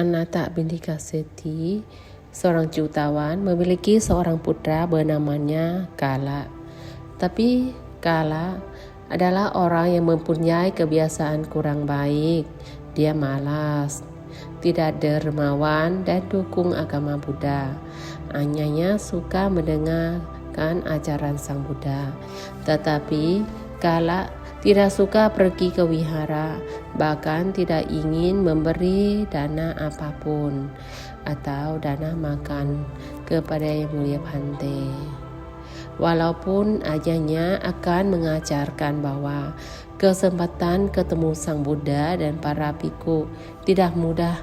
Ananta binti Kaseti, seorang jutawan, memiliki seorang putra bernamanya Kala. Tapi Kala adalah orang yang mempunyai kebiasaan kurang baik. Dia malas, tidak dermawan dan dukung agama Buddha. Hanya suka mendengarkan ajaran Sang Buddha. Tetapi Kala tidak suka pergi ke wihara, bahkan tidak ingin memberi dana apapun atau dana makan kepada Yang Mulia Bhante. Walaupun ayahnya akan mengajarkan bahwa kesempatan ketemu Sang Buddha dan para biku tidak mudah,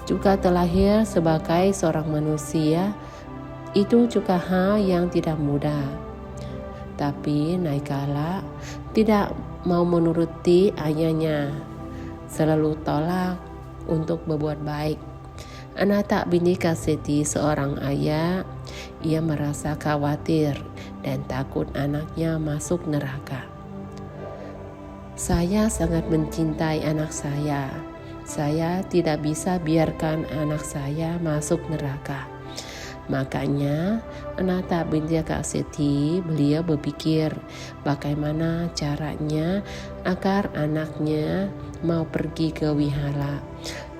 juga terlahir sebagai seorang manusia, itu juga hal yang tidak mudah. Tapi Naikala tidak mau menuruti ayahnya, selalu tolak untuk berbuat baik. Ananta binti Kaseti, seorang ayah, ia merasa khawatir dan takut anaknya masuk neraka. Saya sangat mencintai anak saya. Saya tidak bisa biarkan anak saya masuk neraka. Makanya Ananta binti Kaseti, beliau berpikir bagaimana caranya agar anaknya mau pergi ke wihara,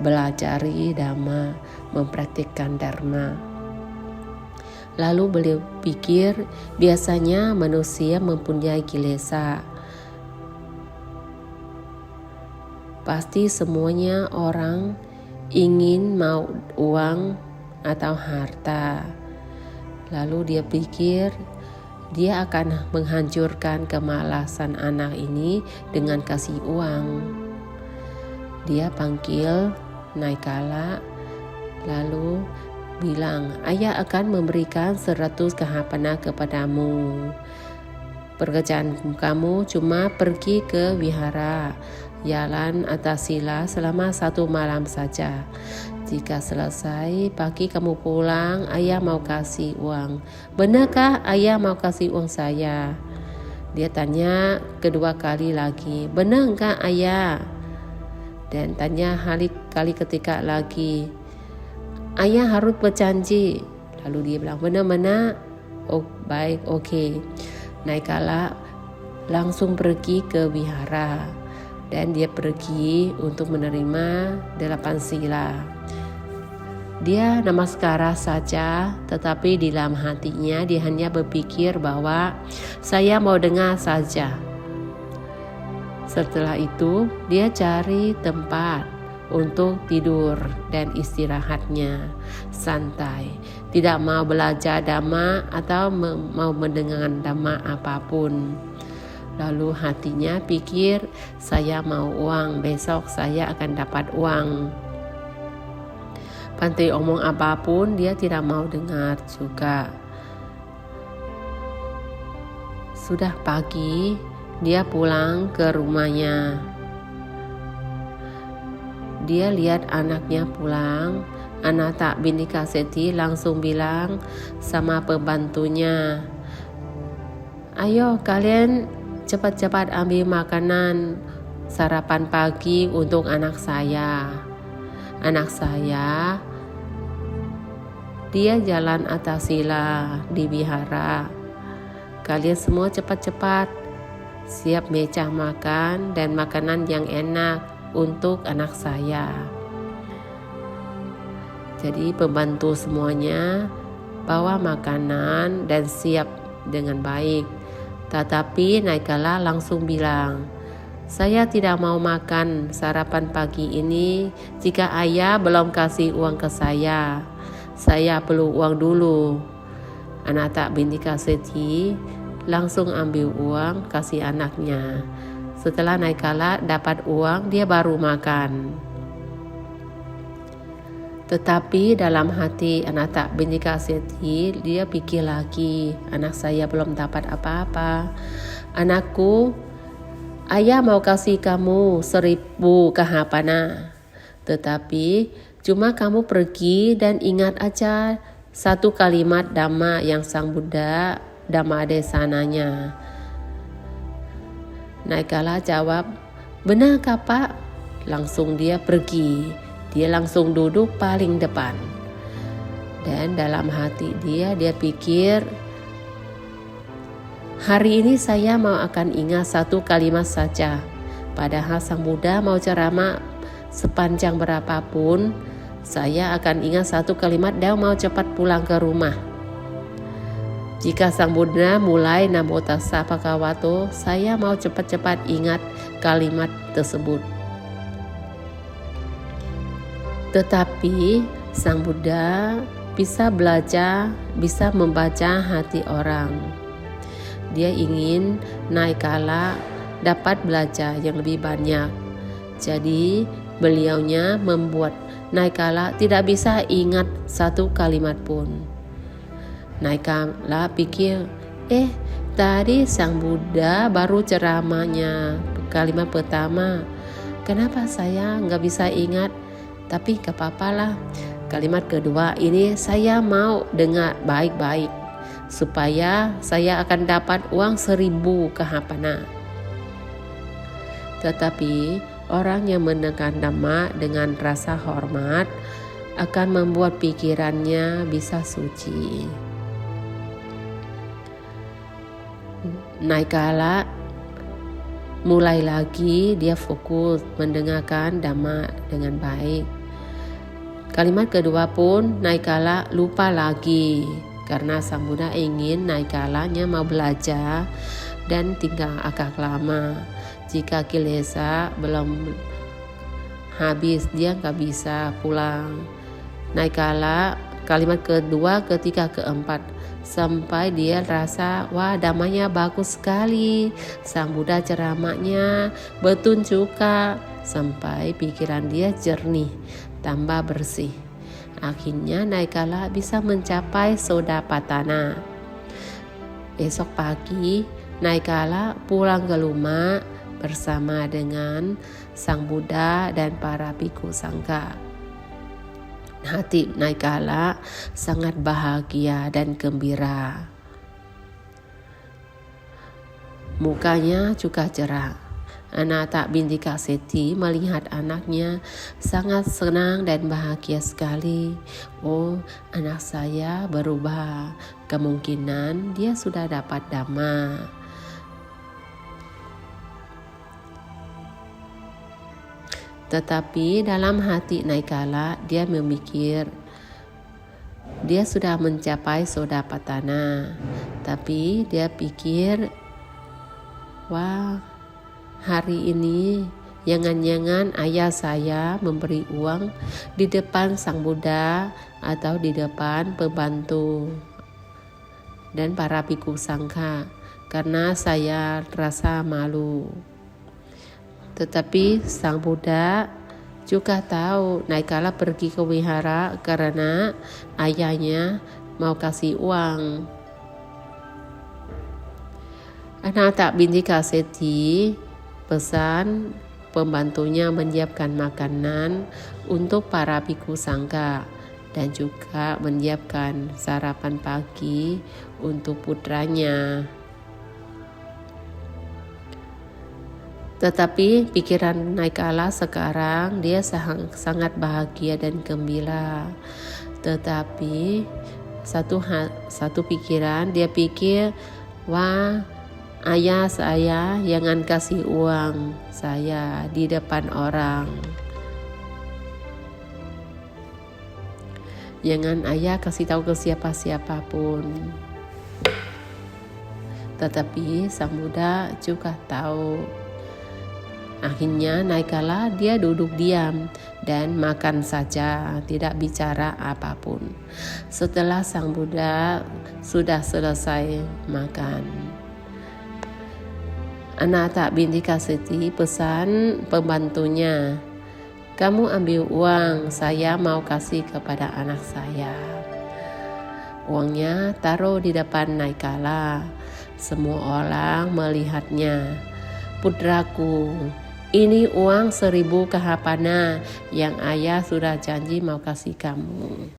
belajar dhamma, mempraktikkan dharma. Lalu beliau pikir biasanya manusia mempunyai kilesa. Pasti semuanya orang ingin mau uang atau harta. Lalu dia pikir dia akan menghancurkan kemalasan anak ini dengan kasih uang. Dia panggil Naikala lalu bilang, ayah akan memberikan 100 kahapana kepadamu. Pekerjaan kamu cuma pergi ke wihara, jalan atas sila selama 1 malam saja. Jika selesai, pagi kamu pulang, ayah mau kasih uang. Benarkah ayah mau kasih uang saya? Dia tanya kedua kali lagi, benar enggak ayah? Dan tanya kali ketiga lagi, ayah harus berjanji. Lalu dia bilang, benar-benar? Oh, baik, oke. Naikala langsung pergi ke wihara. Dan dia pergi untuk menerima 8 sila. Dia namaskara saja, tetapi di dalam hatinya dia hanya berpikir bahwa saya mau dengar saja. Setelah itu dia cari tempat untuk tidur dan istirahatnya santai, tidak mau belajar dhamma atau mau mendengar dhamma apapun. Lalu hatinya pikir, saya mau uang, besok saya akan dapat uang. Bhante omong apapun dia tidak mau dengar juga. Sudah pagi, dia pulang ke rumahnya. Dia lihat anaknya pulang. Ananta binti Kaseti langsung bilang sama pembantunya, ayo kalian cepat-cepat ambil makanan sarapan pagi untuk anak saya. Anak saya, dia jalan atas sila di wihara. Kalian semua cepat-cepat siap meja makan dan makanan yang enak untuk anak saya. Jadi pembantu semuanya bawa makanan dan siap dengan baik. Tetapi Naikala langsung bilang, saya tidak mau makan sarapan pagi ini jika ayah belum kasih uang ke saya. Saya perlu uang dulu. Ananta binti Kaseti langsung ambil uang kasih anaknya. Setelah Naikala dapat uang, dia baru makan. Tetapi dalam hati Ananta binti Kaseti, dia pikir lagi, anak saya belum dapat apa-apa. Anakku, ayah mau kasih kamu 1000 kahapana. Tetapi cuma kamu pergi dan ingat aja satu kalimat dhamma yang Sang Buddha Dhamma Desananya. Naikala jawab, Benarkah Pak? Langsung dia pergi. Dia langsung duduk paling depan. Dan dalam hati dia pikir, hari ini saya mau akan ingat satu kalimat saja. Padahal Sang Buddha mau ceramah sepanjang berapapun, saya akan ingat satu kalimat dan mau cepat pulang ke rumah. Jika Sang Buddha mulai Namo Tassa Bhagavato, saya mau cepat-cepat ingat kalimat tersebut. Tetapi Sang Buddha bisa belajar, bisa membaca hati orang. Dia ingin Naikala dapat belajar yang lebih banyak. Jadi beliaunya membuat Naikala tidak bisa ingat satu kalimat pun. Naikala pikir, tadi Sang Buddha baru ceramahnya kalimat pertama. Kenapa saya nggak bisa ingat? Tapi gak apa-apa lah. Kalimat kedua ini saya mau dengar baik-baik, supaya saya akan dapat uang 1000 kahapana. Tetapi orang yang mendengar Dhamma dengan rasa hormat akan membuat pikirannya bisa suci. Naikala mulai lagi dia fokus mendengarkan Dhamma dengan baik. Kalimat kedua pun Naikala lupa lagi, karena Sang Buddha ingin Naikalanya mau belajar dan tinggal agak lama. Jika kilesa belum habis, dia nggak bisa pulang. Naikala kalimat kedua, ketiga, keempat, sampai dia rasa, wah Dhammanya bagus sekali, Sang Buddha ceramahnya betul juga, sampai pikiran dia jernih, tambah bersih. Akhirnya Naikala bisa mencapai Sodapatana. Esok pagi Naikala pulang ke rumah bersama dengan Sang Buddha dan para bhikkhu sangha. Hati Naikala sangat bahagia dan gembira. Mukanya juga cerah. Anata binti Kaseti melihat anaknya sangat senang dan bahagia sekali. Oh, anak saya berubah. Kemungkinan dia sudah dapat Dhamma. Tetapi dalam hati Naikala dia memikir dia sudah mencapai Sodapatana. Tapi dia pikir, wah hari ini jangan-jangan ayah saya memberi uang di depan Sang Buddha atau di depan pembantu dan para bhikkhu sangha, karena saya rasa malu. Tetapi Sang Buddha juga tahu Naikala pergi ke wihara karena ayahnya mau kasih uang. Anata binti Kaseti pesan pembantunya menyiapkan makanan untuk para bhikkhu sangha dan juga menyiapkan sarapan pagi untuk putranya. Tetapi pikiran Naikala sekarang dia sangat bahagia dan gembira. Tetapi satu pikiran dia pikir, wah ayah saya jangan kasih uang saya di depan orang. Jangan ayah kasih tahu ke siapa-siapa pun. Tetapi Sang Buddha juga tahu. Akhirnya Naikala dia duduk diam dan makan saja, tidak bicara apapun. Setelah Sang Buddha sudah selesai makan, Anata binti Kaseti pesan pembantunya, kamu ambil uang, saya mau kasih kepada anak saya. Uangnya taruh di depan Naikala. Semua orang melihatnya. Putraku, ini uang 1000 kahapana yang ayah sudah janji mau kasih kamu.